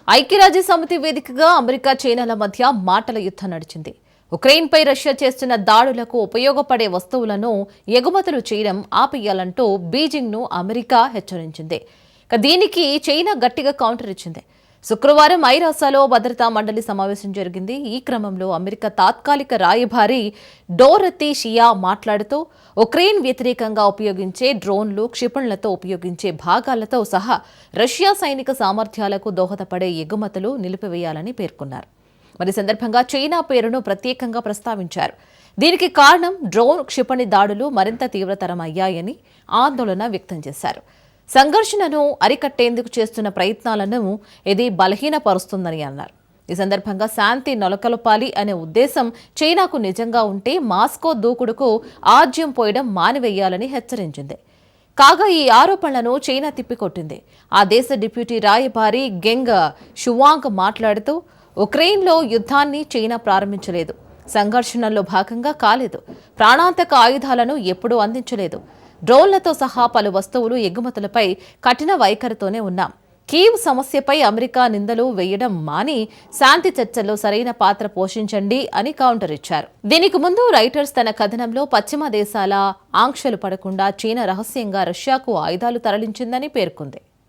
ఐక్యరాజ్య సమితి వేదికగా అమెరికా చైనాల మధ్య మాటల యుద్ధం నడిచింది. ఉక్రెయిన్పై రష్యా చేస్తున్న దాడులకు ఉపయోగపడే వస్తువులను ఎగుమతులు చేయడం ఆపేయాలంటూ బీజింగ్ను అమెరికా హెచ్చరించింది. దీనికి చైనా గట్టిగా కౌంటర్ ఇచ్చింది. శుక్రవారం ఐరాసాలో భద్రతా మండలి సమావేశం జరిగింది. ఈ క్రమంలో అమెరికా తాత్కాలిక రాయబారి డోరతీ షియా మాట్లాడుతూ ఉక్రెయిన్ వ్యతిరేకంగా ఉపయోగించే డ్రోన్లు, క్షిపణులతో ఉపయోగించే భాగాలతో సహా రష్యా సైనిక సామర్థ్యాలకు దోహదపడే ఎగుమతులు నిలిపివేయాలని పేర్కొన్నారు. మరి సందర్భంగా చైనా పేరును ప్రత్యేకంగా ప్రస్తావించారు. దీనికి కారణం డ్రోన్, క్షిపణి దాడులు మరింత తీవ్రతరమయ్యాయని ఆందోళన వ్యక్తం చేశారు. సంఘర్షణను అరికట్టేందుకు చేస్తున్న ప్రయత్నాలను ఇది బలహీనపరుస్తుందని అన్నారు. ఈ సందర్భంగా శాంతి నెలకొల్పాలి అనే ఉద్దేశం చైనాకు నిజంగా ఉంటే మాస్కో దూకుడుకు ఆజ్యం పోయడం మానివేయాలని హెచ్చరించింది. కాగా ఈ ఆరోపణలను చైనా తిప్పికొట్టింది. ఆ దేశ డిప్యూటీ రాయబారి గెంగ్ షువాంగ్ మాట్లాడుతూ ఉక్రెయిన్లో యుద్ధాన్ని చైనా ప్రారంభించలేదు, సంఘర్షణల్లో భాగంగా కాలేదు, ప్రాణాంతక ఆయుధాలను ఎప్పుడూ అందించలేదు, డ్రోన్లతో సహా పలు వస్తువులు ఎగుమతులపై కఠిన వైఖరితోనే ఉన్నాం. కీవ్ సమస్యపై అమెరికా నిందలు వేయడం మాని శాంతి చర్చల్లో సరైన పాత్ర పోషించండి అని కౌంటర్ ఇచ్చారు. దీనికి ముందు రైటర్స్ తన కథనంలో పశ్చిమ దేశాల ఆంక్షలు పడకుండా చైనా రహస్యంగా రష్యాకు ఆయుధాలు తరలించిందని పేర్కొంది.